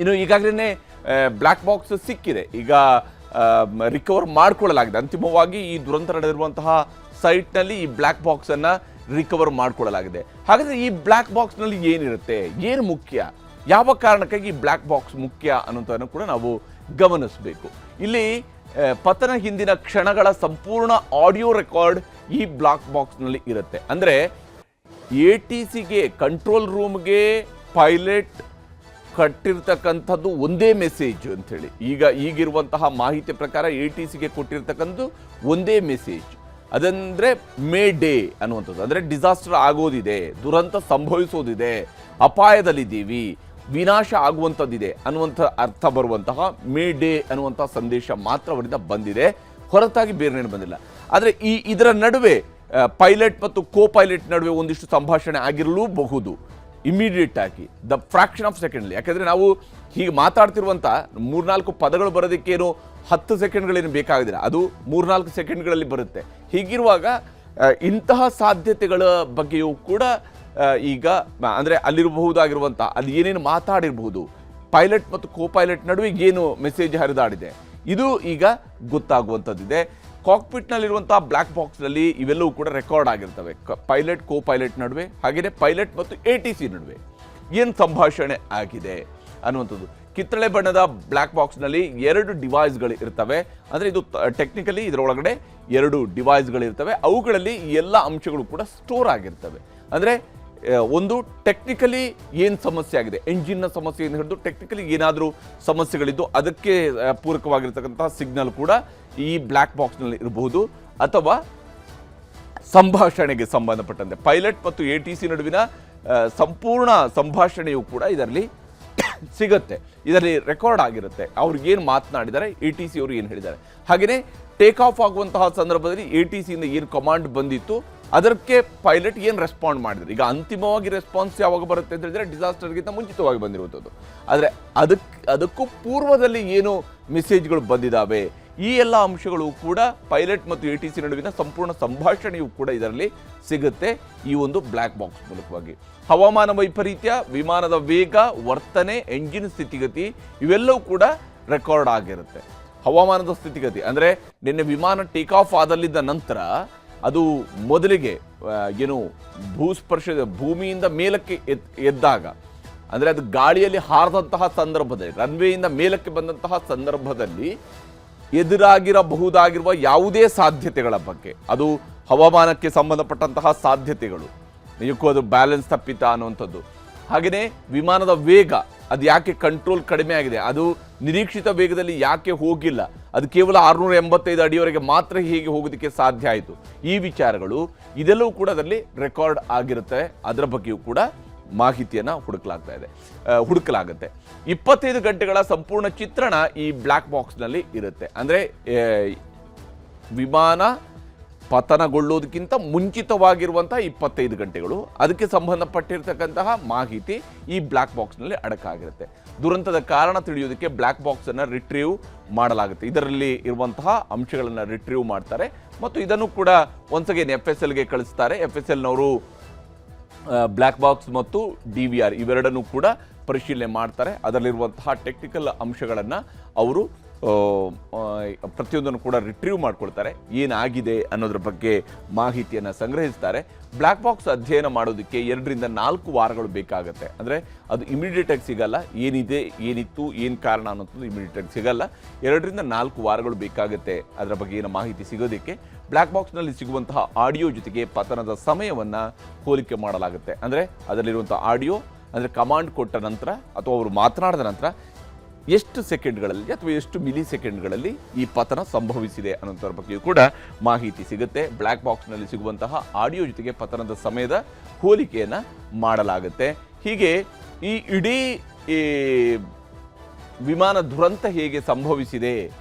ಇನ್ನು ಈಗಾಗಲೇ black box ಸಿಕ್ಕಿದೆ. ಈಗ ರಿಕವರ್ ಮಾಡಿಕೊಳ್ಳಲಾಗಿದೆ. ಅಂತಿಮವಾಗಿ ಈ ದುರಂತ ನಡೆದಿರುವಂತಹ ಸೈಟ್ನಲ್ಲಿ ಈ ಬ್ಲ್ಯಾಕ್ ಬಾಕ್ಸನ್ನು ರಿಕವರ್ ಮಾಡಿಕೊಳ್ಳಲಾಗಿದೆ. ಹಾಗಾದರೆ ಈ ಬ್ಲ್ಯಾಕ್ ಬಾಕ್ಸ್ನಲ್ಲಿ ಏನಿರುತ್ತೆ, ಏನು ಮುಖ್ಯ, ಯಾವ ಕಾರಣಕ್ಕಾಗಿ ಈ ಬ್ಲ್ಯಾಕ್ ಬಾಕ್ಸ್ ಮುಖ್ಯ ಅನ್ನೋದನ್ನು ಕೂಡ ನಾವು ಗಮನಿಸಬೇಕು. ಇಲ್ಲಿ ಪತನ ಹಿಂದಿನ ಕ್ಷಣಗಳ ಸಂಪೂರ್ಣ ಆಡಿಯೋ ರೆಕಾರ್ಡ್ ಈ ಬ್ಲ್ಯಾಕ್ ಬಾಕ್ಸ್ನಲ್ಲಿ ಇರುತ್ತೆ. ಅಂದರೆ ATCಗೆ ಕಂಟ್ರೋಲ್ ರೂಮ್ಗೆ ಪೈಲಟ್ ಕಟ್ಟಿರ್ತಕ್ಕಂಥದ್ದು ಒಂದೇ ಮೆಸೇಜ್ ಅಂಥೇಳಿ. ಈಗಿರುವಂತಹ ಮಾಹಿತಿ ಪ್ರಕಾರ ATCಗೆ ಕೊಟ್ಟಿರ್ತಕ್ಕಂಥದ್ದು ಒಂದೇ ಮೆಸೇಜ್. ಅದಂದರೆ ಮೇ ಡೇ ಅನ್ನುವಂಥದ್ದು. ಅಂದರೆ ಡಿಸಾಸ್ಟರ್ ಆಗೋದಿದೆ, ದುರಂತ ಸಂಭವಿಸೋದಿದೆ, ಅಪಾಯದಲ್ಲಿದ್ದೀವಿ, ವಿನಾಶ ಆಗುವಂಥದ್ದಿದೆ ಅನ್ನುವಂಥ ಅರ್ಥ ಬರುವಂತಹ ಮೇ ಡೇ ಅನ್ನುವಂಥ ಸಂದೇಶ ಮಾತ್ರ ಅವರಿಂದ ಬಂದಿದೆ, ಹೊರತಾಗಿ ಬೇರೆನೇನು ಬಂದಿಲ್ಲ. ಆದರೆ ಇದರ ನಡುವೆ ಪೈಲಟ್ ಮತ್ತು ಕೋ ಪೈಲಟ್ ನಡುವೆ ಒಂದಿಷ್ಟು ಸಂಭಾಷಣೆ ಆಗಿರಲೂಬಹುದು ಇಮಿಡಿಯೇಟ್ ಆಗಿ, ದ ಫ್ರಾಕ್ಷನ್ ಆಫ್ ಸೆಕೆಂಡ್ಲಿ. ಯಾಕೆಂದರೆ ನಾವು ಹೀಗೆ ಮಾತಾಡ್ತಿರುವಂಥ 3-4 ಪದಗಳು ಬರೋದಕ್ಕೇನು 10 ಸೆಕೆಂಡ್ಗಳೇನು ಬೇಕಾಗೋದಿಲ್ಲ, ಅದು 3-4 ಸೆಕೆಂಡ್ಗಳಲ್ಲಿ ಬರುತ್ತೆ. ಹೀಗಿರುವಾಗ ಇಂತಹ ಸಾಧ್ಯತೆಗಳ ಬಗ್ಗೆಯೂ ಕೂಡ ಈಗ ಅಂದರೆ ಅಲ್ಲಿರಬಹುದಾಗಿರುವಂಥ ಅಲ್ಲಿ ಏನೇನು ಮಾತಾಡಿರಬಹುದು, ಪೈಲಟ್ ಮತ್ತು ಕೋ ಪೈಲಟ್ ನಡುವೆ ಏನು ಮೆಸೇಜ್ ಹರಿದಾಡಿದೆ, ಇದು ಈಗ ಗೊತ್ತಾಗುವಂಥದ್ದಿದೆ. ಕಾಕ್ಪಿಟ್ನಲ್ಲಿರುವಂಥ ಬ್ಲ್ಯಾಕ್ ಬಾಕ್ಸ್ನಲ್ಲಿ ಇವೆಲ್ಲವೂ ಕೂಡ ರೆಕಾರ್ಡ್ ಆಗಿರ್ತವೆ. ಪೈಲಟ್ ಕೋ ಪೈಲಟ್ ನಡುವೆ, ಹಾಗೆಯೇ ಪೈಲಟ್ ಮತ್ತು ATC ನಡುವೆ ಏನು ಸಂಭಾಷಣೆ ಆಗಿದೆ ಅನ್ನುವಂಥದ್ದು. ಕಿತ್ತಳೆ ಬಣ್ಣದ ಬ್ಲ್ಯಾಕ್ ಬಾಕ್ಸ್ನಲ್ಲಿ 2 ಡಿವೈಸ್ಗಳು ಇರ್ತವೆ. ಅಂದರೆ ಇದು ಟೆಕ್ನಿಕಲಿ ಇದರೊಳಗಡೆ 2 ಡಿವೈಸ್ಗಳಿರ್ತವೆ. ಅವುಗಳಲ್ಲಿ ಎಲ್ಲ ಅಂಶಗಳು ಕೂಡ ಸ್ಟೋರ್ ಆಗಿರ್ತವೆ. ಅಂದರೆ ಒಂದು ಟೆಕ್ನಿಕಲಿ ಏನು ಸಮಸ್ಯೆ ಆಗಿದೆ, ಎಂಜಿನ್ನ ಸಮಸ್ಯೆಯನ್ನು ಹಿಡಿದು ಟೆಕ್ನಿಕಲಿ ಏನಾದರೂ ಸಮಸ್ಯೆಗಳಿದ್ದು ಅದಕ್ಕೆ ಪೂರಕವಾಗಿರ್ತಕ್ಕಂಥ ಸಿಗ್ನಲ್ ಕೂಡ ಈ ಬ್ಲ್ಯಾಕ್ ಬಾಕ್ಸ್ನಲ್ಲಿ ಇರಬಹುದು. ಅಥವಾ ಸಂಭಾಷಣೆಗೆ ಸಂಬಂಧಪಟ್ಟಂತೆ ಪೈಲಟ್ ಮತ್ತು ATC ನಡುವಿನ ಸಂಪೂರ್ಣ ಸಂಭಾಷಣೆಯು ಕೂಡ ಇದರಲ್ಲಿ ಸಿಗುತ್ತೆ, ಇದರಲ್ಲಿ ರೆಕಾರ್ಡ್ ಆಗಿರುತ್ತೆ. ಅವ್ರಿಗೇನು ಮಾತನಾಡಿದ್ದಾರೆ, ATC ಅವರು ಏನು ಹೇಳಿದ್ದಾರೆ. ಹಾಗೆಯೇ ಟೇಕ್ ಆಫ್ ಆಗುವಂತಹ ಸಂದರ್ಭದಲ್ಲಿ ATCಯಿಂದ ಏನು ಕಮಾಂಡ್ ಬಂದಿತ್ತು ಅದಕ್ಕೆ ಪೈಲಟ್ ಏನು ರೆಸ್ಪಾಂಡ್ ಮಾಡಿದ್ರು. ಈಗ ಅಂತಿಮವಾಗಿ ರೆಸ್ಪಾನ್ಸ್ ಯಾವಾಗ ಬರುತ್ತೆ ಅಂತ ಹೇಳಿದ್ರೆ ಡಿಸಾಸ್ಟರ್ಗಿಂತ ಮುಂಚಿತವಾಗಿ ಬಂದಿರುವಂಥದ್ದು. ಆದರೆ ಅದಕ್ಕೂ ಪೂರ್ವದಲ್ಲಿ ಏನು ಮೆಸೇಜ್ಗಳು ಬಂದಿದ್ದಾವೆ, ಈ ಎಲ್ಲ ಅಂಶಗಳು ಕೂಡ ಪೈಲಟ್ ಮತ್ತು ATC ನಡುವಿನ ಸಂಪೂರ್ಣ ಸಂಭಾಷಣೆಯೂ ಕೂಡ ಇದರಲ್ಲಿ ಸಿಗುತ್ತೆ ಈ ಒಂದು ಬ್ಲ್ಯಾಕ್ ಬಾಕ್ಸ್ ಮೂಲಕವಾಗಿ. ಹವಾಮಾನ ವೈಪರೀತ್ಯ, ವಿಮಾನದ ವೇಗ, ವರ್ತನೆ, ಎಂಜಿನ್ ಸ್ಥಿತಿಗತಿ ಇವೆಲ್ಲವೂ ಕೂಡ ರೆಕಾರ್ಡ್ ಆಗಿರುತ್ತೆ. ಹವಾಮಾನದ ಸ್ಥಿತಿಗತಿ ಅಂದರೆ ನಿನ್ನೆ ವಿಮಾನ ಟೇಕ್ ಆಫ್ ಆದಲ್ಲಿದ್ದ ನಂತರ ಅದು ಮೊದಲಿಗೆ ಏನು ಭೂಸ್ಪರ್ಶ ಭೂಮಿಯಿಂದ ಮೇಲಕ್ಕೆ ಎದ್ದಾಗ, ಅಂದರೆ ಅದು ಗಾಳಿಯಲ್ಲಿ ಹಾರದಂತಹ ಸಂದರ್ಭದಲ್ಲಿ, ರನ್ವೇಯಿಂದ ಮೇಲಕ್ಕೆ ಬಂದಂತಹ ಸಂದರ್ಭದಲ್ಲಿ ಎದುರಾಗಿರಬಹುದಾಗಿರುವ ಯಾವುದೇ ಸಾಧ್ಯತೆಗಳ ಬಗ್ಗೆ, ಅದು ಹವಾಮಾನಕ್ಕೆ ಸಂಬಂಧಪಟ್ಟಂತಹ ಸಾಧ್ಯತೆಗಳು, ನಿಜಕ್ಕೂ ಅದು ಬ್ಯಾಲೆನ್ಸ್ ತಪ್ಪಿತ ಅನ್ನುವಂಥದ್ದು. ಹಾಗೆಯೇ ವಿಮಾನದ ವೇಗ, ಅದು ಯಾಕೆ ಕಂಟ್ರೋಲ್ ಕಡಿಮೆ ಆಗಿದೆ, ಅದು ನಿರೀಕ್ಷಿತ ವೇಗದಲ್ಲಿ ಯಾಕೆ ಹೋಗಿಲ್ಲ, ಅದು ಕೇವಲ 685 ಅಡಿಯವರೆಗೆ ಮಾತ್ರ ಹೀಗೆ ಹೋಗೋದಕ್ಕೆ ಸಾಧ್ಯ ಆಯಿತು, ಈ ವಿಚಾರಗಳು ಇದೆಲ್ಲವೂ ಕೂಡ ಅದರಲ್ಲಿ ರೆಕಾರ್ಡ್ ಆಗಿರುತ್ತೆ. ಅದರ ಬಗ್ಗೆಯೂ ಕೂಡ ಮಾಹಿತಿಯನ್ನು ಹುಡುಕಲಾಗುತ್ತೆ. 25 ಗಂಟೆಗಳ ಸಂಪೂರ್ಣ ಚಿತ್ರಣ ಈ ಬ್ಲ್ಯಾಕ್ ಬಾಕ್ಸ್ನಲ್ಲಿ ಇರುತ್ತೆ. ಅಂದರೆ ವಿಮಾನ ಪತನಗೊಳ್ಳುವುದಕ್ಕಿಂತ ಮುಂಚಿತವಾಗಿರುವಂಥ 25 ಗಂಟೆಗಳು, ಅದಕ್ಕೆ ಸಂಬಂಧಪಟ್ಟಿರ್ತಕ್ಕಂತಹ ಮಾಹಿತಿ ಈ ಬ್ಲ್ಯಾಕ್ ಬಾಕ್ಸ್ನಲ್ಲಿ ಅಡಕಾಗಿರುತ್ತೆ. ದುರಂತದ ಕಾರಣ ತಿಳಿಯೋದಕ್ಕೆ ಬ್ಲ್ಯಾಕ್ ಬಾಕ್ಸನ್ನು ರಿಟ್ರೀವ್ ಮಾಡಲಾಗುತ್ತೆ. ಇದರಲ್ಲಿ ಇರುವಂತಹ ಅಂಶಗಳನ್ನು ರಿಟ್ರೀವ್ ಮಾಡ್ತಾರೆ ಮತ್ತು ಇದನ್ನು ಕೂಡ ಒನ್ಸ್ ಅಗೇನ್ FSLಗೆ ಕಳಿಸ್ತಾರೆ. FSLನವರು ಬ್ಲ್ಯಾಕ್ ಬಾಕ್ಸ್ ಮತ್ತು DVR ಇವೆರಡನ್ನೂ ಕೂಡ ಪರಿಶೀಲನೆ ಮಾಡ್ತಾರೆ. ಅದರಲ್ಲಿರುವಂತಹ ಟೆಕ್ನಿಕಲ್ ಅಂಶಗಳನ್ನು ಅವರು ಪ್ರತಿಯೊಂದನ್ನು ಕೂಡ ರಿಟ್ರೀವ್ ಮಾಡ್ಕೊಳ್ತಾರೆ. ಏನಾಗಿದೆ ಅನ್ನೋದ್ರ ಬಗ್ಗೆ ಮಾಹಿತಿಯನ್ನು ಸಂಗ್ರಹಿಸ್ತಾರೆ. ಬ್ಲ್ಯಾಕ್ ಬಾಕ್ಸ್ ಅಧ್ಯಯನ ಮಾಡೋದಕ್ಕೆ 2ರಿಂದ 4 ವಾರಗಳು ಬೇಕಾಗುತ್ತೆ. ಅಂದರೆ ಅದು ಇಮಿಡಿಯೇಟಾಗಿ ಸಿಗಲ್ಲ. ಏನಿತ್ತು, ಏನು ಕಾರಣ ಅನ್ನೋದು ಇಮಿಡಿಯೇಟಾಗಿ ಸಿಗಲ್ಲ. 2ರಿಂದ 4 ವಾರಗಳು ಬೇಕಾಗುತ್ತೆ ಅದರ ಬಗ್ಗೆ ಏನೋ ಮಾಹಿತಿ ಸಿಗೋದಕ್ಕೆ. ಬ್ಲ್ಯಾಕ್ ಬಾಕ್ಸ್ನಲ್ಲಿ ಸಿಗುವಂತಹ ಆಡಿಯೋ ಜೊತೆಗೆ ಪತನದ ಸಮಯವನ್ನು ಹೋಲಿಕೆ ಮಾಡಲಾಗುತ್ತೆ. ಅಂದರೆ ಅದರಲ್ಲಿರುವಂಥ ಆಡಿಯೋ, ಅಂದರೆ ಕಮಾಂಡ್ ಕೊಟ್ಟ ನಂತರ ಅಥವಾ ಅವರು ಮಾತನಾಡಿದ ನಂತರ ಎಷ್ಟು ಸೆಕೆಂಡ್ಗಳಲ್ಲಿ ಅಥವಾ ಎಷ್ಟು ಮಿಲಿ ಸೆಕೆಂಡ್ಗಳಲ್ಲಿ ಈ ಪತನ ಸಂಭವಿಸಿದೆ ಅನ್ನೋದ್ರ ಬಗ್ಗೆಯೂ ಕೂಡ ಮಾಹಿತಿ ಸಿಗುತ್ತೆ. ಬ್ಲ್ಯಾಕ್ ಬಾಕ್ಸ್ನಲ್ಲಿ ಸಿಗುವಂತಹ ಆಡಿಯೋ ಜೊತೆಗೆ ಪತನದ ಸಮಯದ ಹೋಲಿಕೆಯನ್ನು ಮಾಡಲಾಗುತ್ತೆ. ಹೀಗೆ ಈ ಇಡೀ ವಿಮಾನ ದುರಂತ ಹೇಗೆ ಸಂಭವಿಸಿದೆ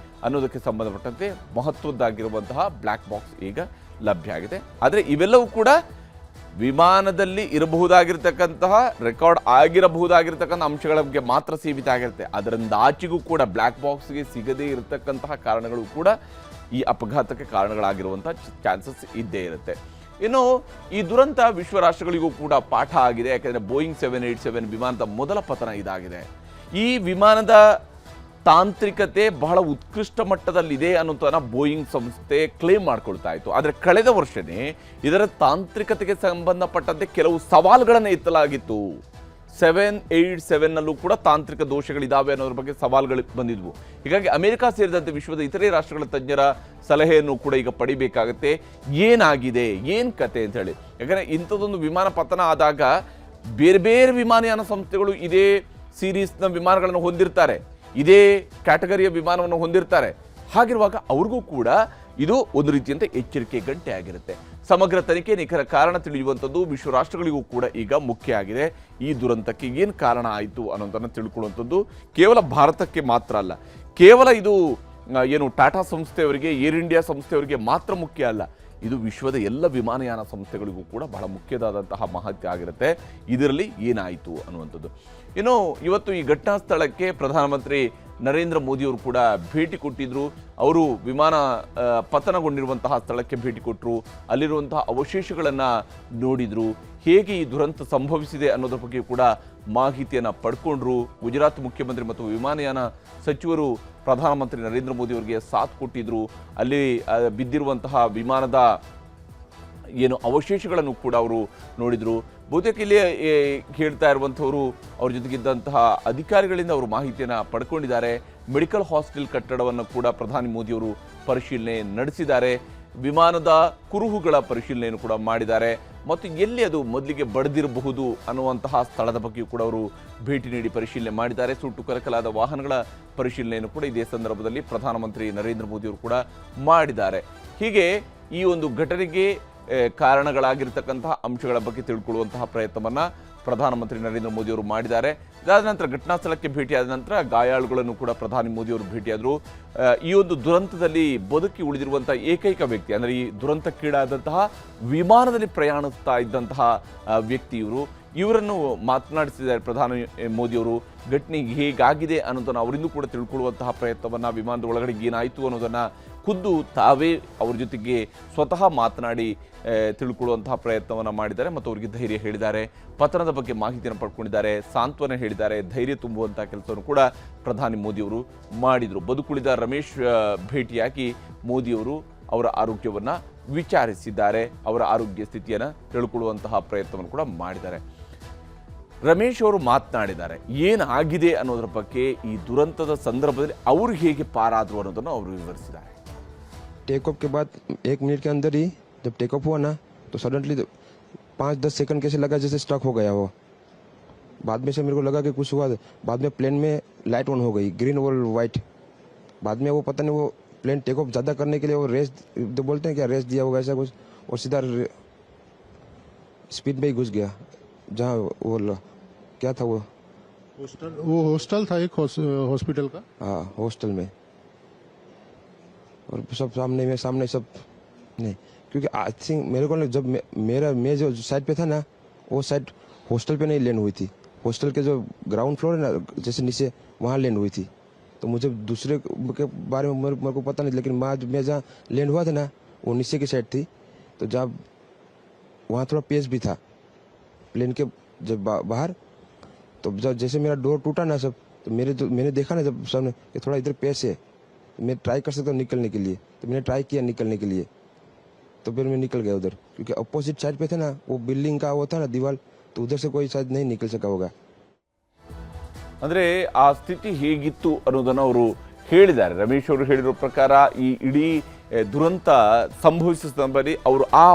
ಅನ್ನೋದಕ್ಕೆ ಸಂಬಂಧಪಟ್ಟಂತೆ ಮಹತ್ವದ್ದಾಗಿರುವಂತಹ ಬ್ಲ್ಯಾಕ್ ಬಾಕ್ಸ್ ಈಗ ಲಭ್ಯ ಆಗಿದೆ. ಆದರೆ ಇವೆಲ್ಲವೂ ಕೂಡ ವಿಮಾನದಲ್ಲಿ ಇರಬಹುದಾಗಿರ್ತಕ್ಕಂತಹ ರೆಕಾರ್ಡ್ ಆಗಿರಬಹುದಾಗಿರ್ತಕ್ಕಂಥ ಅಂಶಗಳ ಬಗ್ಗೆ ಮಾತ್ರ ಸೀಮಿತ ಆಗಿರುತ್ತೆ. ಅದರಿಂದ ಆಚೆಗೂ ಕೂಡ ಬ್ಲ್ಯಾಕ್ ಬಾಕ್ಸ್ಗೆ ಸಿಗದೇ ಇರತಕ್ಕಂತಹ ಕಾರಣಗಳು ಕೂಡ ಈ ಅಪಘಾತಕ್ಕೆ ಕಾರಣಗಳಾಗಿರುವಂಥ ಚಾನ್ಸಸ್ ಇದ್ದೇ ಇರುತ್ತೆ. ಇನ್ನು ಈ ದುರಂತ ವಿಶ್ವ ರಾಷ್ಟ್ರಗಳಿಗೂ ಕೂಡ ಪಾಠ ಆಗಿದೆ. ಯಾಕೆಂದರೆ ಬೋಯಿಂಗ್ 787 ವಿಮಾನದ ಮೊದಲ ಪತನ ಇದಾಗಿದೆ. ಈ ವಿಮಾನದ ತಾಂತ್ರಿಕತೆ ಬಹಳ ಉತ್ಕೃಷ್ಟ ಮಟ್ಟದಲ್ಲಿದೆ ಅನ್ನೋದನ್ನ ಬೋಯಿಂಗ್ ಸಂಸ್ಥೆ ಕ್ಲೇಮ್ ಮಾಡ್ಕೊಳ್ತಾ ಇತ್ತು. ಆದರೆ ಕಳೆದ ವರ್ಷನೇ ಇದರ ತಾಂತ್ರಿಕತೆಗೆ ಸಂಬಂಧಪಟ್ಟಂತೆ ಕೆಲವು ಸವಾಲುಗಳನ್ನು ಎತ್ತಲಾಗಿತ್ತು. 787ನಲ್ಲೂ ಕೂಡ ತಾಂತ್ರಿಕ ದೋಷಗಳಿದ್ದಾವೆ ಅನ್ನೋದ್ರ ಬಗ್ಗೆ ಸವಾಲುಗಳು ಬಂದಿದ್ವು. ಹೀಗಾಗಿ ಅಮೆರಿಕ ಸೇರಿದಂತೆ ವಿಶ್ವದ ಇತರೆ ರಾಷ್ಟ್ರಗಳ ತಜ್ಞರ ಸಲಹೆಯನ್ನು ಕೂಡ ಈಗ ಪಡಿಬೇಕಾಗತ್ತೆ. ಏನಾಗಿದೆ, ಏನು ಕತೆ ಅಂತ ಹೇಳಿ. ಯಾಕಂದರೆ ಇಂಥದ್ದೊಂದು ವಿಮಾನ ಪತನ ಆದಾಗ ಬೇರೆ ಬೇರೆ ವಿಮಾನಯಾನ ಸಂಸ್ಥೆಗಳು ಇದೇ ಸೀರೀಸ್ನ ವಿಮಾನಗಳನ್ನು ಹೊಂದಿರ್ತಾರೆ, ಇದೇ ಕ್ಯಾಟಗರಿಯ ವಿಮಾನವನ್ನು ಹೊಂದಿರ್ತಾರೆ. ಹಾಗಿರುವಾಗ ಅವ್ರಿಗೂ ಕೂಡ ಇದು ಒಂದು ರೀತಿಯಂತೆ ಎಚ್ಚರಿಕೆ ಗಂಟೆ ಆಗಿರುತ್ತೆ. ಸಮಗ್ರ ತನಿಖೆ, ನಿಖರ ಕಾರಣ ತಿಳಿಯುವಂಥದ್ದು ವಿಶ್ವ ರಾಷ್ಟ್ರಗಳಿಗೂ ಕೂಡ ಈಗ ಮುಖ್ಯ ಆಗಿದೆ. ಈ ದುರಂತಕ್ಕೆ ಏನು ಕಾರಣ ಆಯಿತು ಅನ್ನೋದನ್ನು ತಿಳ್ಕೊಳ್ಳುವಂಥದ್ದು ಕೇವಲ ಭಾರತಕ್ಕೆ ಮಾತ್ರ ಅಲ್ಲ, ಕೇವಲ ಇದು ಏನು ಟಾಟಾ ಸಂಸ್ಥೆಯವರಿಗೆ, ಏರ್ ಇಂಡಿಯಾ ಸಂಸ್ಥೆಯವರಿಗೆ ಮಾತ್ರ ಮುಖ್ಯ ಅಲ್ಲ, ಇದು ವಿಶ್ವದ ಎಲ್ಲ ವಿಮಾನಯಾನ ಸಂಸ್ಥೆಗಳಿಗೂ ಕೂಡ ಬಹಳ ಮುಖ್ಯವಾದಂತಹ ಮಹತ್ವ ಆಗಿರುತ್ತೆ. ಇದರಲ್ಲಿ ಏನಾಯಿತು ಅನ್ನುವಂಥದ್ದು. ಇನ್ನು ಇವತ್ತು ಈ ಘಟನಾ ಸ್ಥಳಕ್ಕೆ ಪ್ರಧಾನಮಂತ್ರಿ ನರೇಂದ್ರ ಮೋದಿಯವರು ಕೂಡ ಭೇಟಿ ಕೊಟ್ಟಿದ್ರು. ಅವರು ವಿಮಾನ ಪತನಗೊಂಡಿರುವಂತಹ ಸ್ಥಳಕ್ಕೆ ಭೇಟಿ ಕೊಟ್ಟರು, ಅಲ್ಲಿರುವಂತಹ ಅವಶೇಷಗಳನ್ನು ನೋಡಿದರು, ಹೇಗೆ ಈ ದುರಂತ ಸಂಭವಿಸಿದೆ ಅನ್ನೋದ್ರ ಬಗ್ಗೆ ಕೂಡ ಮಾಹಿತಿಯನ್ನು ಪಡ್ಕೊಂಡ್ರು. ಗುಜರಾತ್ ಮುಖ್ಯಮಂತ್ರಿ ಮತ್ತು ವಿಮಾನಯಾನ ಸಚಿವರು ಪ್ರಧಾನಮಂತ್ರಿ ನರೇಂದ್ರ ಮೋದಿ ಅವರಿಗೆ ಸಾಥ್ ಕೊಟ್ಟಿದ್ರು. ಅಲ್ಲಿ ಬಿದ್ದಿರುವಂತಹ ವಿಮಾನದ ಏನು ಅವಶೇಷಗಳನ್ನು ಕೂಡ ಅವರು ನೋಡಿದರು. ಬಹುತೇಕ ಇಲ್ಲಿ ಹೇಳ್ತಾ ಇರುವಂಥವರು ಅವ್ರ ಜೊತೆಗಿದ್ದಂತಹ ಅಧಿಕಾರಿಗಳಿಂದ ಅವರು ಮಾಹಿತಿಯನ್ನು ಪಡ್ಕೊಂಡಿದ್ದಾರೆ. ಮೆಡಿಕಲ್ ಹಾಸ್ಟೆಲ್ ಕಟ್ಟಡವನ್ನು ಕೂಡ ಪ್ರಧಾನಿ ಮೋದಿಯವರು ಪರಿಶೀಲನೆ ನಡೆಸಿದ್ದಾರೆ. ವಿಮಾನದ ಕುರುಹುಗಳ ಪರಿಶೀಲನೆಯನ್ನು ಕೂಡ ಮಾಡಿದ್ದಾರೆ. ಮತ್ತು ಎಲ್ಲಿ ಅದು ಮೊದಲಿಗೆ ಬಡಿದಿರಬಹುದು ಅನ್ನುವಂತಹ ಸ್ಥಳದ ಬಗ್ಗೆಯೂ ಕೂಡ ಅವರು ಭೇಟಿ ನೀಡಿ ಪರಿಶೀಲನೆ ಮಾಡಿದ್ದಾರೆ. ಸುಟ್ಟು ಕರಕಲಾದ ವಾಹನಗಳ ಪರಿಶೀಲನೆಯನ್ನು ಕೂಡ ಇದೇ ಸಂದರ್ಭದಲ್ಲಿ ಪ್ರಧಾನಮಂತ್ರಿ ನರೇಂದ್ರ ಮೋದಿಯವರು ಕೂಡ ಮಾಡಿದ್ದಾರೆ. ಹೀಗೆ ಈ ಒಂದು ಘಟನೆಗೆ ಕಾರಣಗಳಾಗಿರ್ತಕ್ಕಂತಹ ಅಂಶಗಳ ಬಗ್ಗೆ ತಿಳ್ಕೊಳ್ಳುವಂತಹ ಪ್ರಯತ್ನವನ್ನು ಪ್ರಧಾನಮಂತ್ರಿ ನರೇಂದ್ರ ಮೋದಿಯವರು ಮಾಡಿದ್ದಾರೆ. ಇದಾದ ನಂತರ ಘಟನಾ ಸ್ಥಳಕ್ಕೆ ಭೇಟಿಯಾದ ನಂತರ ಗಾಯಾಳುಗಳನ್ನು ಕೂಡ ಪ್ರಧಾನಿ ಮೋದಿಯವರು ಭೇಟಿಯಾದರು. ಈ ಒಂದು ದುರಂತದಲ್ಲಿ ಬದುಕಿ ಉಳಿದಿರುವಂತಹ ಏಕೈಕ ವ್ಯಕ್ತಿ, ಅಂದರೆ ಈ ದುರಂತಕ್ಕೀಡಾದಂತಹ ವಿಮಾನದಲ್ಲಿ ಪ್ರಯಾಣಿಸ್ತಾ ಇದ್ದಂತಹ ವ್ಯಕ್ತಿ ಇವರನ್ನು ಮಾತನಾಡಿಸಿದ್ದಾರೆ ಪ್ರಧಾನಿ ಮೋದಿಯವರು. ಘಟನೆ ಹೇಗಾಗಿದೆ ಅನ್ನೋದನ್ನು ಅವರಿಂದೂ ಕೂಡ ತಿಳ್ಕೊಳ್ಳುವಂತಹ ಪ್ರಯತ್ನವನ್ನು, ವಿಮಾನದ ಒಳಗಡೆ ಏನಾಯಿತು ಅನ್ನೋದನ್ನು ಖುದ್ದು ತಾವೇ ಅವ್ರ ಜೊತೆಗೆ ಸ್ವತಃ ಮಾತನಾಡಿ ತಿಳ್ಕೊಳ್ಳುವಂತಹ ಪ್ರಯತ್ನವನ್ನು ಮಾಡಿದ್ದಾರೆ. ಮತ್ತು ಅವರಿಗೆ ಧೈರ್ಯ ಹೇಳಿದ್ದಾರೆ, ಪತನದ ಬಗ್ಗೆ ಮಾಹಿತಿಯನ್ನು ಪಡ್ಕೊಂಡಿದ್ದಾರೆ, ಸಾಂತ್ವನ ಹೇಳಿದ್ದಾರೆ, ಧೈರ್ಯ ತುಂಬುವಂತಹ ಕೆಲಸವನ್ನು ಕೂಡ ಪ್ರಧಾನಿ ಮೋದಿಯವರು ಮಾಡಿದರು. ಬದುಕುಳಿದ ರಮೇಶ್ ಭೇಟಿಯಾಗಿ ಮೋದಿಯವರು ಅವರ ಆರೋಗ್ಯವನ್ನು ವಿಚಾರಿಸಿದ್ದಾರೆ, ಅವರ ಆರೋಗ್ಯ ಸ್ಥಿತಿಯನ್ನು ತಿಳ್ಕೊಳ್ಳುವಂತಹ ಪ್ರಯತ್ನವನ್ನು ಕೂಡ ಮಾಡಿದ್ದಾರೆ. ರಮೇಶ್ ಅವರು ಮಾತನಾಡಿದ್ದಾರೆ, ಏನಾಗಿದೆ ಅನ್ನೋದ್ರ ಬಗ್ಗೆ, ಈ ದುರಂತದ ಸಂದರ್ಭದಲ್ಲಿ ಅವರು ಹೇಗೆ ಪಾರಾದರು ಅನ್ನೋದನ್ನು ಅವರು ವಿವರಿಸಿದ್ದಾರೆ. टेक ऑफ के बाद 1 मिनट के अंदर ही जब टेक ऑफ हुआ ना, तो सडनली 5-10 सेकंड कैसे लगा जैसे स्टक हो गया वो. बाद में से मेरे को लगा कि कुछ हुआ. बाद में प्लेन में लाइट ऑन हो गई, ग्रीन और वाइट. बाद में वो पता नहीं, वो प्लेन टेक ऑफ ज़्यादा करने के लिए वो रेस जो बोलते हैं क्या, रेस दिया होगा ऐसा कुछ, और सीधा स्पीड में ही घुस गया. जहाँ वो क्या था वो हॉस्टल था, एक हॉस्पिटल का. हाँ, हॉस्टल में. और सब सामने सब नहीं, क्योंकि आई थिंक मेरे को जब मैं जो साइड पे था ना, वो साइड हॉस्टल पे नहीं लैंड हुई थी. हॉस्टल के जो ग्राउंड फ्लोर है ना, जैसे नीचे वहाँ लैंड हुई थी. तो मुझे दूसरे के बारे में मेरे को पता नहीं, लेकिन मैं जहाँ लैंड हुआ था ना, वो नीचे की साइड थी. तो जब वहाँ थोड़ा पेस भी था प्लेन के जब बाहर, तो जब जैसे मेरा डोर टूटा ना सब, तो मैंने देखा ना जब सामने कि थोड़ा इधर पेस है, मैं ट्राई कर सकता हूँ निकलने के लिए. तो मैंने ट्राई किया निकलने के लिए, तो फिर मैं निकल गया उधर, क्योंकि अपोजिट साइड पे थे ना, वो बिल्डिंग का वो था ना दीवार, तो उधर से कोई शायद नहीं निकल सका होगा. ಅಂದರೆ ಆ ಸ್ಥಿತಿ ಹೇಗಿತ್ತು ಅನ್ನೋದನ್ನು ಅವರು ಹೇಳಿದ್ದಾರೆ. ರಮೇಶ್ ಅವರು ಹೇಳಿರೋ ಪ್ರಕಾರ ಈ ಇಡೀ ದುರಂತ ಸಂಭವಿಸಿದ ಸಂದರ್ಭದಲ್ಲಿ ಅವರು ಆ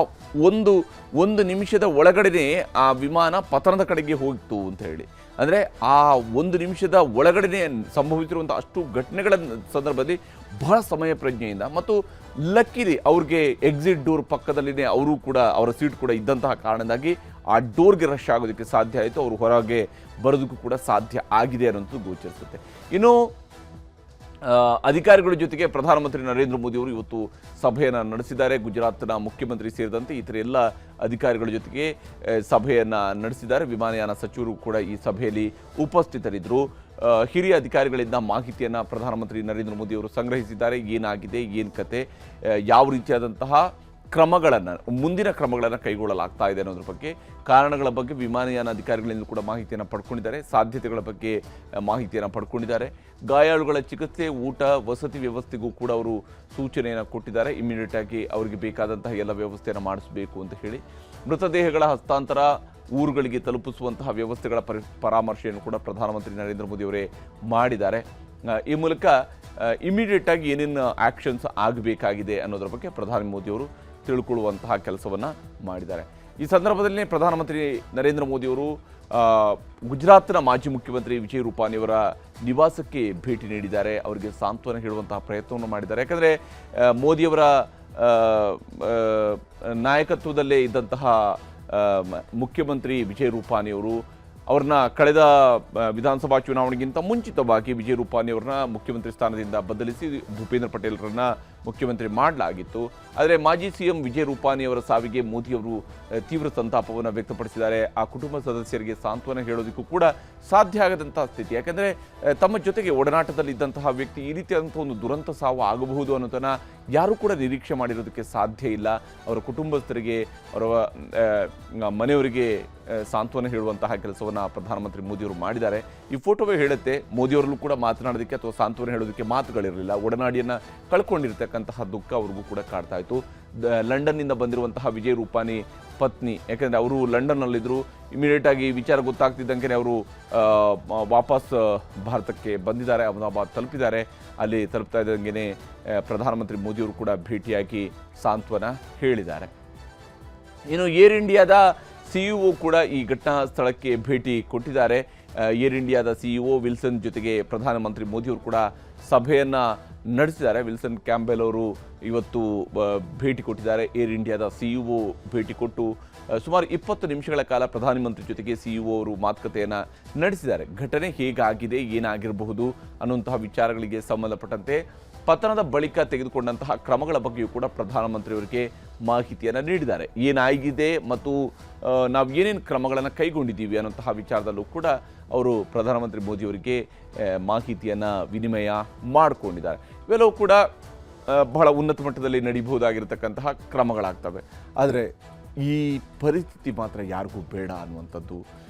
ಒಂದು ನಿಮಿಷದ ಒಳಗಡೆನೆ ಆ ವಿಮಾನ ಪತನದ ಕಡೆಗೆ ಹೋಗಿತ್ತು ಅಂತ ಹೇಳಿ. ಅಂದರೆ ಆ ಒಂದು ನಿಮಿಷದ ಒಳಗಡೆನೆ ಸಂಭವಿಸಿರುವಂಥ ಅಷ್ಟು ಘಟನೆಗಳ ಸಂದರ್ಭದಲ್ಲಿ ಬಹಳ ಸಮಯ ಪ್ರಜ್ಞೆಯಿಂದ ಮತ್ತು ಲಕ್ಕಿಲಿ ಅವ್ರಿಗೆ ಎಕ್ಸಿಟ್ ಡೋರ್ ಪಕ್ಕದಲ್ಲಿನೇ ಅವರು ಕೂಡ ಅವರ ಸೀಟ್ ಕೂಡ ಇದ್ದಂತಹ ಕಾರಣದಿಂದಾಗಿ ಆ ಡೋರ್ಗೆ ರಶ್ ಆಗೋದಕ್ಕೆ ಸಾಧ್ಯ ಆಯಿತು, ಅವರು ಹೊರಗೆ ಬರೋದಕ್ಕೂ ಕೂಡ ಸಾಧ್ಯ ಆಗಿದೆ ಅನ್ನೋದು ಗೋಚರಿಸುತ್ತೆ. ಇನ್ನು ಅಧಿಕಾರಿಗಳ ಜೊತೆಗೆ ಪ್ರಧಾನಮಂತ್ರಿ ನರೇಂದ್ರ ಮೋದಿ ಅವರು ಇವತ್ತು ಸಭೆಯನ್ನು ನಡೆಸಿದ್ದಾರೆ. ಗುಜರಾತ್ನ ಮುಖ್ಯಮಂತ್ರಿ ಸೇರಿದಂತೆ ಇತರ ಎಲ್ಲ ಅಧಿಕಾರಿಗಳ ಜೊತೆಗೆ ಸಭೆಯನ್ನು ನಡೆಸಿದ್ದಾರೆ. ವಿಮಾನಯಾನ ಸಚಿವರು ಕೂಡ ಈ ಸಭೆಯಲ್ಲಿ ಉಪಸ್ಥಿತರಿದ್ದರು. ಹಿರಿಯ ಅಧಿಕಾರಿಗಳಿಂದ ಮಾಹಿತಿಯನ್ನು ಪ್ರಧಾನಮಂತ್ರಿ ನರೇಂದ್ರ ಮೋದಿ ಅವರು ಸಂಗ್ರಹಿಸಿದ್ದಾರೆ. ಏನಾಗಿದೆ, ಏನು ಕತೆ, ಯಾವ ರೀತಿಯಾದಂತಹ ಮುಂದಿನ ಕ್ರಮಗಳನ್ನು ಕೈಗೊಳ್ಳಲಾಗ್ತಾ ಇದೆ ಅನ್ನೋದ್ರ ಬಗ್ಗೆ, ಕಾರಣಗಳ ಬಗ್ಗೆ ವಿಮಾನಯಾನ ಅಧಿಕಾರಿಗಳಿಂದ ಕೂಡ ಮಾಹಿತಿಯನ್ನು ಪಡ್ಕೊಂಡಿದ್ದಾರೆ, ಸಾಧ್ಯತೆಗಳ ಬಗ್ಗೆ ಮಾಹಿತಿಯನ್ನು ಪಡ್ಕೊಂಡಿದ್ದಾರೆ. ಗಾಯಾಳುಗಳ ಚಿಕಿತ್ಸೆ, ಊಟ, ವಸತಿ ವ್ಯವಸ್ಥೆಗೂ ಕೂಡ ಅವರು ಸೂಚನೆಯನ್ನು ಕೊಟ್ಟಿದ್ದಾರೆ. ಇಮಿಡಿಯೇಟ್ ಆಗಿ ಅವರಿಗೆ ಬೇಕಾದಂತಹ ಎಲ್ಲ ವ್ಯವಸ್ಥೆಯನ್ನು ಮಾಡಿಸಬೇಕು ಅಂತ ಹೇಳಿ, ಮೃತದೇಹಗಳ ಹಸ್ತಾಂತರ, ಊರುಗಳಿಗೆ ತಲುಪಿಸುವಂತಹ ವ್ಯವಸ್ಥೆಗಳ ಪರಾಮರ್ಶೆಯನ್ನು ಕೂಡ ಪ್ರಧಾನಮಂತ್ರಿ ನರೇಂದ್ರ ಮೋದಿ ಅವರೇ ಮಾಡಿದ್ದಾರೆ. ಈ ಮೂಲಕ ಇಮಿಡಿಯೇಟ್ ಆಗಿ ಏನೇನು ಆಕ್ಷನ್ಸ್ ಆಗಬೇಕಾಗಿದೆ ಅನ್ನೋದ್ರ ಬಗ್ಗೆ ಪ್ರಧಾನಿ ಮೋದಿಯವರು ತಿಳ್ಕೊಳ್ಳುವಂತಹ ಕೆಲಸವನ್ನು ಮಾಡಿದ್ದಾರೆ. ಈ ಸಂದರ್ಭದಲ್ಲಿ ಪ್ರಧಾನಮಂತ್ರಿ ನರೇಂದ್ರ ಮೋದಿಯವರು ಗುಜರಾತ್ನ ಮಾಜಿ ಮುಖ್ಯಮಂತ್ರಿ ವಿಜಯ್ ರೂಪಾನಿಯವರ ನಿವಾಸಕ್ಕೆ ಭೇಟಿ ನೀಡಿದ್ದಾರೆ. ಅವರಿಗೆ ಸಾಂತ್ವನ ಹೇಳುವಂತಹ ಪ್ರಯತ್ನವನ್ನು ಮಾಡಿದ್ದಾರೆ. ಯಾಕಂದರೆ ಮೋದಿಯವರ ನಾಯಕತ್ವದಲ್ಲೇ ಇದ್ದಂತಹ ಮುಖ್ಯಮಂತ್ರಿ ವಿಜಯ್ ರೂಪಾನಿಯವರು ಅವ್ರನ್ನ ಕಳೆದ ವಿಧಾನಸಭಾ ಚುನಾವಣೆಗಿಂತ ಮುಂಚಿತವಾಗಿ ವಿಜಯ್ ರೂಪಾನಿಯವ್ರನ್ನ ಮುಖ್ಯಮಂತ್ರಿ ಸ್ಥಾನದಿಂದ ಬದಲಿಸಿ ಭೂಪೇಂದ್ರ ಪಟೇಲ್ರನ್ನ ಮುಖ್ಯಮಂತ್ರಿ ಮಾಡಲಾಗಿತ್ತು. ಆದರೆ ಮಾಜಿ ಸಿಎಂ ವಿಜಯ್ ರೂಪಾನಿಯವರ ಸಾವಿಗೆ ಮೋದಿಯವರು ತೀವ್ರ ಸಂತಾಪವನ್ನು ವ್ಯಕ್ತಪಡಿಸಿದ್ದಾರೆ. ಆ ಕುಟುಂಬ ಸದಸ್ಯರಿಗೆ ಸಾಂತ್ವನ ಹೇಳೋದಕ್ಕೂ ಕೂಡ ಸಾಧ್ಯ ಆಗದಂತಹ ಸ್ಥಿತಿ. ಯಾಕಂದರೆ ತಮ್ಮ ಜೊತೆಗೆ ಒಡನಾಟದಲ್ಲಿದ್ದಂತಹ ವ್ಯಕ್ತಿ ಈ ರೀತಿಯಾದಂಥ ಒಂದು ದುರಂತ ಸಾವು ಆಗಬಹುದು ಅನ್ನೋದನ್ನು ಯಾರೂ ಕೂಡ ನಿರೀಕ್ಷೆ ಮಾಡಿರೋದಕ್ಕೆ ಸಾಧ್ಯ ಇಲ್ಲ. ಅವರ ಕುಟುಂಬಸ್ಥರಿಗೆ, ಅವರ ಮನೆಯವರಿಗೆ ಸಾಂತ್ವನ ಹೇಳುವಂತಹ ಕೆಲಸವನ್ನು ಪ್ರಧಾನಮಂತ್ರಿ ಮೋದಿಯವರು ಮಾಡಿದ್ದಾರೆ. ಈ ಫೋಟೋವೇ ಹೇಳುತ್ತೆ, ಮೋದಿಯವರಲ್ಲೂ ಕೂಡ ಮಾತನಾಡೋದಕ್ಕೆ ಅಥವಾ ಸಾಂತ್ವನ ಹೇಳೋದಕ್ಕೆ ಮಾತುಗಳಿರಲಿಲ್ಲ. ಒಡನಾಡಿಯನ್ನು ಕಳ್ಕೊಂಡಿರ್ತಕ್ಕಂತಹ ದುಃಖ ಅವ್ರಿಗೂ ಕೂಡ ಕಾಡ್ತಾ ಇತ್ತು. ಲಂಡನ್ನಿಂದ ಬಂದಿರುವಂತಹ ವಿಜಯ್ ರೂಪಾನಿ ಪತ್ನಿ, ಯಾಕೆಂದರೆ ಅವರು ಲಂಡನ್ನಲ್ಲಿದ್ದರು, ಇಮಿಡಿಯೇಟ್ ಆಗಿ ವಿಚಾರ ಗೊತ್ತಾಗ್ತಿದ್ದಂಗೆ ಅವರು ವಾಪಸ್ ಭಾರತಕ್ಕೆ ಬಂದಿದ್ದಾರೆ, ಅಹಮದಾಬಾದ್ ತಲುಪಿದ್ದಾರೆ. ಅಲ್ಲಿ ತಲುಪ್ತಾ ಇದ್ದಂಗೆ ಪ್ರಧಾನಮಂತ್ರಿ ಮೋದಿಯವರು ಕೂಡ ಭೇಟಿಯಾಗಿ ಸಾಂತ್ವನ ಹೇಳಿದ್ದಾರೆ. ಇನ್ನು ಏರ್ ಇಂಡಿಯಾದ ಸಿಇಒ ಕೂಡ ಈ ಘಟನಾ ಸ್ಥಳಕ್ಕೆ ಭೇಟಿ ಕೊಟ್ಟಿದ್ದಾರೆ. ಏರ್ ಇಂಡಿಯಾದ ಸಿಇಒ ವಿಲ್ಸನ್ ಜೊತೆಗೆ ಪ್ರಧಾನಮಂತ್ರಿ ಮೋದಿಯವರು ಕೂಡ ಸಭೆಯನ್ನು ನಡೆಸಿದ್ದಾರೆ. ವಿಲ್ಸನ್ ಕ್ಯಾಂಬೆಲ್ ಅವರು ಇವತ್ತು ಭೇಟಿ ಕೊಟ್ಟಿದ್ದಾರೆ. ಏರ್ ಇಂಡಿಯಾದ ಸಿಇಒ ಭೇಟಿ ಕೊಟ್ಟು ಸುಮಾರು 20 ನಿಮಿಷಗಳ ಕಾಲ ಪ್ರಧಾನಮಂತ್ರಿ ಜೊತೆಗೆ ಸಿಇಒ ಅವರು ಮಾತುಕತೆಯನ್ನು ನಡೆಸಿದ್ದಾರೆ. ಘಟನೆ ಹೇಗಾಗಿದೆ, ಏನಾಗಿರಬಹುದು ಅನ್ನುವಂತಹ ವಿಚಾರಗಳಿಗೆ ಸಂಬಂಧಪಟ್ಟಂತೆ ಪತನದ ಬಳಿಕ ತೆಗೆದುಕೊಂಡಂತಹ ಕ್ರಮಗಳ ಬಗ್ಗೆಯೂ ಕೂಡ ಪ್ರಧಾನಮಂತ್ರಿಯವರಿಗೆ ಮಾಹಿತಿಯನ್ನು ನೀಡಿದ್ದಾರೆ. ಏನಾಗಿದೆ ಮತ್ತು ನಾವು ಏನೇನು ಕ್ರಮಗಳನ್ನು ಕೈಗೊಂಡಿದ್ದೀವಿ ಅನ್ನೋಂತಹ ವಿಚಾರದಲ್ಲೂ ಕೂಡ ಅವರು ಪ್ರಧಾನಮಂತ್ರಿ ಮೋದಿಯವರಿಗೆ ಮಾಹಿತಿಯನ್ನು ವಿನಿಮಯ ಮಾಡಿಕೊಂಡಿದ್ದಾರೆ. ಇವೆಲ್ಲವೂ ಕೂಡ ಬಹಳ ಉನ್ನತ ಮಟ್ಟದಲ್ಲಿ ನಡೀಬಹುದಾಗಿರತಕ್ಕಂತಹ ಕ್ರಮಗಳಾಗ್ತವೆ. ಆದರೆ ಈ ಪರಿಸ್ಥಿತಿ ಮಾತ್ರ ಯಾರಿಗೂ ಬೇಡ ಅನ್ನುವಂಥದ್ದು.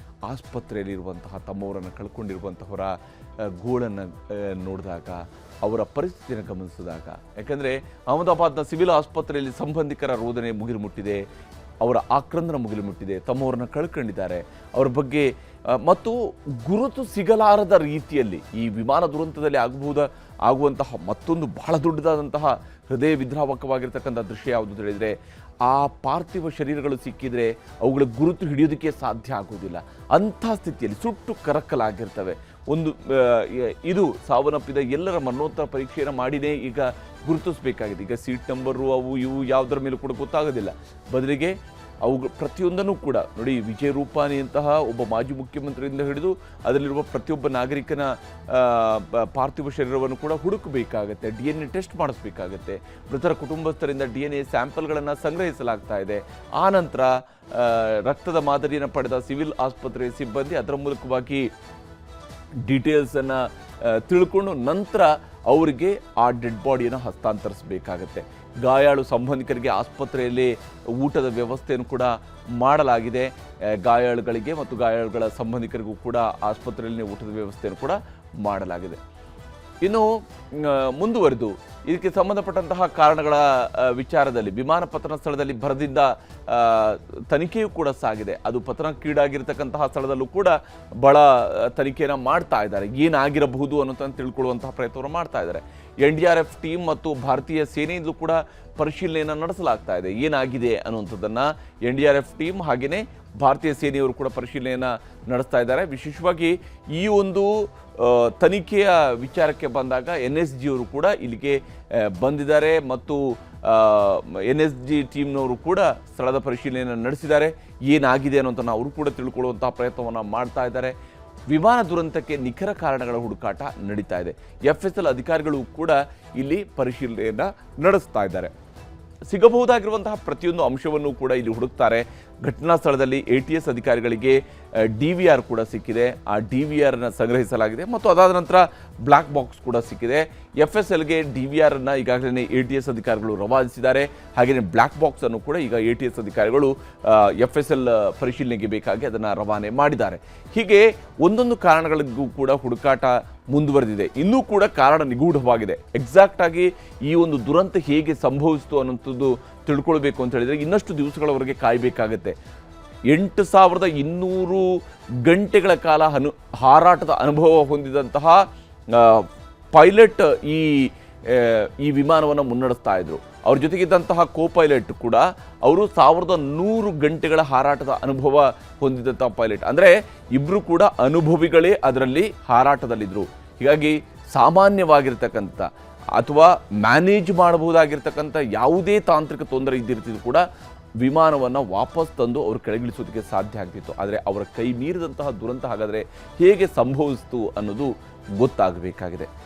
ಆಸ್ಪತ್ರೆಯಲ್ಲಿರುವಂತಹ ತಮ್ಮವರನ್ನು ಕಳ್ಕೊಂಡಿರುವಂಥವರ ಗೋಳನ್ನು ನೋಡಿದಾಗ, ಅವರ ಪರಿಸ್ಥಿತಿಯನ್ನು ಗಮನಿಸಿದಾಗ, ಯಾಕಂದರೆ ಅಹಮದಾಬಾದ್ನ ಸಿವಿಲ್ ಆಸ್ಪತ್ರೆಯಲ್ಲಿ ಸಂಬಂಧಿಕರ ರೋದನೆ ಮುಗಿಲು ಮುಟ್ಟಿದೆ, ಅವರ ಆಕ್ರಂದನ ಮುಗಿಲು ಮುಟ್ಟಿದೆ, ತಮ್ಮವರನ್ನು ಕಳ್ಕೊಂಡಿದ್ದಾರೆ. ಅವರ ಬಗ್ಗೆ ಮತ್ತು ಗುರುತು ಸಿಗಲಾರದ ರೀತಿಯಲ್ಲಿ ಈ ವಿಮಾನ ದುರಂತದಲ್ಲಿ ಆಗುವಂತಹ ಮತ್ತೊಂದು ಬಹಳ ದೊಡ್ಡದಾದಂತಹ ಹೃದಯ ವಿದ್ರಾವಕವಾಗಿರ್ತಕ್ಕಂಥ ದೃಶ್ಯ ಯಾವುದು ಹೇಳಿದರೆ, ಆ ಪಾರ್ಥಿವ ಶರೀರಗಳು ಸಿಕ್ಕಿದರೆ ಅವುಗಳ ಗುರುತು ಹಿಡಿಯೋದಕ್ಕೆ ಸಾಧ್ಯ ಆಗುವುದಿಲ್ಲ. ಅಂಥ ಸ್ಥಿತಿಯಲ್ಲಿ ಸುಟ್ಟು ಕರಕಲಾಗಿರ್ತವೆ. ಇದು ಸಾವನ್ನಪ್ಪಿದ ಎಲ್ಲರ ಮರಣೋತ್ತರ ಪರೀಕ್ಷೆಯನ್ನು ಮಾಡಿನೇ ಈಗ ಗುರುತಿಸಬೇಕಾಗಿದೆ. ಈಗ ಸೀಟ್ ನಂಬರು ಅವು ಇವು ಯಾವುದರ ಮೇಲೂ ಕೂಡ ಗೊತ್ತಾಗೋದಿಲ್ಲ. ಬದಲಿಗೆ ಅವು ಪ್ರತಿಯೊಂದನ್ನು ಕೂಡ ನೋಡಿ, ವಿಜಯ್ ರೂಪಾನಿಯಂತಹ ಒಬ್ಬ ಮಾಜಿ ಮುಖ್ಯಮಂತ್ರಿಯಿಂದ ಹಿಡಿದು ಅದರಲ್ಲಿರುವ ಪ್ರತಿಯೊಬ್ಬ ನಾಗರಿಕನ ಪಾರ್ಥಿವ ಶರೀರವನ್ನು ಕೂಡ ಹುಡುಕಬೇಕಾಗತ್ತೆ, DNA ಟೆಸ್ಟ್ ಮಾಡಿಸ್ಬೇಕಾಗತ್ತೆ. ಮೃತರ ಕುಟುಂಬಸ್ಥರಿಂದ DNA ಸ್ಯಾಂಪಲ್ಗಳನ್ನು ಸಂಗ್ರಹಿಸಲಾಗ್ತಾ ಇದೆ. ಆ ನಂತರ ರಕ್ತದ ಮಾದರಿಯನ್ನು ಪಡೆದ ಸಿವಿಲ್ ಆಸ್ಪತ್ರೆಯ ಸಿಬ್ಬಂದಿ ಅದರ ಮೂಲಕವಾಗಿ ಡೀಟೇಲ್ಸನ್ನು ತಿಳ್ಕೊಂಡು ನಂತರ ಅವರಿಗೆ ಆ ಡೆಡ್ ಬಾಡಿಯನ್ನು ಹಸ್ತಾಂತರಿಸಬೇಕಾಗತ್ತೆ. ಗಾಯಾಳು ಸಂಬಂಧಿಕರಿಗೆ ಆಸ್ಪತ್ರೆಯಲ್ಲಿ ಊಟದ ವ್ಯವಸ್ಥೆಯನ್ನು ಕೂಡ ಮಾಡಲಾಗಿದೆ. ಗಾಯಾಳುಗಳಿಗೆ ಮತ್ತು ಗಾಯಾಳುಗಳ ಸಂಬಂಧಿಕರಿಗೂ ಕೂಡ ಆಸ್ಪತ್ರೆಯಲ್ಲಿ ಊಟದ ವ್ಯವಸ್ಥೆಯನ್ನು ಕೂಡ ಮಾಡಲಾಗಿದೆ. ಇನ್ನು ಮುಂದುವರೆದು ಇದಕ್ಕೆ ಸಂಬಂಧಪಟ್ಟಂತಹ ಕಾರಣಗಳ ವಿಚಾರದಲ್ಲಿ ವಿಮಾನ ಪತನ ಸ್ಥಳದಲ್ಲಿ ಭರದಿಂದ ತನಿಖೆಯೂ ಕೂಡ ಸಾಗಿದೆ. ಅದು ಪತನಕ್ಕೀಡಾಗಿರ್ತಕ್ಕಂತಹ ಸ್ಥಳದಲ್ಲೂ ಕೂಡ ಬಹಳ ತನಿಖೆಯನ್ನು ಮಾಡ್ತಾ ಇದ್ದಾರೆ. ಏನಾಗಿರಬಹುದು ಅನ್ನೋದನ್ನು ತಿಳ್ಕೊಳ್ಳುವಂತಹ ಪ್ರಯತ್ನವನ್ನು ಮಾಡ್ತಾ ಇದ್ದಾರೆ. NDRF ಟೀಮ್ ಮತ್ತು ಭಾರತೀಯ ಸೇನೆಯಿಂದಲೂ ಕೂಡ ಪರಿಶೀಲನೆಯನ್ನು ನಡೆಸಲಾಗ್ತಾ ಇದೆ. ಏನಾಗಿದೆ ಅನ್ನುವಂಥದ್ದನ್ನು NDRF ಟೀಮ್ ಹಾಗೆಯೇ ಭಾರತೀಯ ಸೇನೆಯವರು ಕೂಡ ಪರಿಶೀಲನೆಯನ್ನು ನಡೆಸ್ತಾ ಇದ್ದಾರೆ. ವಿಶೇಷವಾಗಿ ಈ ಒಂದು ತನಿಖೆಯ ವಿಚಾರಕ್ಕೆ ಬಂದಾಗ NSG ಅವರು ಕೂಡ ಇಲ್ಲಿಗೆ ಬಂದಿದ್ದಾರೆ ಮತ್ತು NSG ಟೀಮ್ನವರು ಕೂಡ ಸ್ಥಳದ ಪರಿಶೀಲನೆಯನ್ನು ನಡೆಸಿದ್ದಾರೆ. ಏನಾಗಿದೆ ಅನ್ನೋದನ್ನು ಅವರು ಕೂಡ ತಿಳ್ಕೊಳ್ಳುವಂತಹ ಪ್ರಯತ್ನವನ್ನು ಮಾಡ್ತಾ ಇದ್ದಾರೆ. ವಿಮಾನ ದುರಂತಕ್ಕೆ ನಿಖರ ಕಾರಣಗಳ ಹುಡುಕಾಟ ನಡೀತಾ ಇದೆ. FSL ಅಧಿಕಾರಿಗಳು ಕೂಡ ಇಲ್ಲಿ ಪರಿಶೀಲನೆಯನ್ನು ನಡೆಸ್ತಾ ಇದ್ದಾರೆ. ಸಿಗಬಹುದಾಗಿರುವಂತಹ ಪ್ರತಿಯೊಂದು ಅಂಶವನ್ನು ಕೂಡ ಇಲ್ಲಿ ಹುಡುಕ್ತಾರೆ. ಘಟನಾ ಸ್ಥಳದಲ್ಲಿ ATS ಅಧಿಕಾರಿಗಳಿಗೆ DVR ಕೂಡ ಸಿಕ್ಕಿದೆ. ಆ DVRನ ಸಂಗ್ರಹಿಸಲಾಗಿದೆ ಮತ್ತು ಅದಾದ ನಂತರ ಬ್ಲ್ಯಾಕ್ ಬಾಕ್ಸ್ ಕೂಡ ಸಿಕ್ಕಿದೆ. FSLಗೆ DVRನ್ನು ಈಗಾಗಲೇ ATS ಅಧಿಕಾರಿಗಳು ರವಾನಿಸಿದ್ದಾರೆ. ಹಾಗೆಯೇ ಬ್ಲ್ಯಾಕ್ ಬಾಕ್ಸ್ ಅನ್ನು ಕೂಡ ಈಗ ATS ಅಧಿಕಾರಿಗಳು FSL ಪರಿಶೀಲನೆಗೆ ಬೇಕಾಗಿ ಅದನ್ನು ರವಾನೆ ಮಾಡಿದ್ದಾರೆ. ಹೀಗೆ ಒಂದೊಂದು ಕಾರಣಗಳಿಗೂ ಕೂಡ ಹುಡುಕಾಟ ಮುಂದುವರೆದಿದೆ. ಇನ್ನೂ ಕೂಡ ಕಾರಣ ನಿಗೂಢವಾಗಿದೆ. ಎಕ್ಸಾಕ್ಟ್ ಆಗಿ ಈ ಒಂದು ದುರಂತ ಹೇಗೆ ಸಂಭವಿಸಿತು ಅನ್ನೋಂಥದ್ದು ತಿಳ್ಕೊಳ್ಬೇಕು ಅಂತ ಹೇಳಿದರೆ ಇನ್ನಷ್ಟು ದಿವಸಗಳವರೆಗೆ ಕಾಯಬೇಕಾಗತ್ತೆ. 8200 ಗಂಟೆಗಳ ಕಾಲ ಹಾರಾಟದ ಅನುಭವ ಹೊಂದಿದಂತಹ ಪೈಲಟ್ ಈ ವಿಮಾನವನ್ನು ಮುನ್ನಡೆಸ್ತಾ ಇದ್ರು. ಅವ್ರ ಜೊತೆಗಿದ್ದಂತಹ ಕೋ ಪೈಲಟ್ ಕೂಡ ಅವರು 1100 ಗಂಟೆಗಳ ಹಾರಾಟದ ಅನುಭವ ಹೊಂದಿದಂತಹ ಪೈಲಟ್. ಅಂದರೆ ಇಬ್ಬರು ಕೂಡ ಅನುಭವಿಗಳೇ ಅದರಲ್ಲಿ ಹಾರಾಟದಲ್ಲಿದ್ದರು. ಹೀಗಾಗಿ ಸಾಮಾನ್ಯವಾಗಿರ್ತಕ್ಕಂಥ ಅಥವಾ ಮ್ಯಾನೇಜ್ ಮಾಡಬಹುದಾಗಿರ್ತಕ್ಕಂಥ ಯಾವುದೇ ತಾಂತ್ರಿಕ ತೊಂದರೆ ಇದ್ದಿರ್ತಿದ್ರು ಕೂಡ ವಿಮಾನವನ್ನು ವಾಪಸ್ ತಂದು ಅವರು ಕೆಳಗಿಳಿಸೋದಕ್ಕೆ ಸಾಧ್ಯ ಆಗ್ತಿತ್ತು. ಆದರೆ ಅವರ ಕೈ ಮೀರಿದಂತಹ ದುರಂತ ಹಾಗಾದರೆ ಹೇಗೆ ಸಂಭವಿಸಿತು ಅನ್ನೋದು ಗೊತ್ತಾಗಬೇಕಾಗಿದೆ.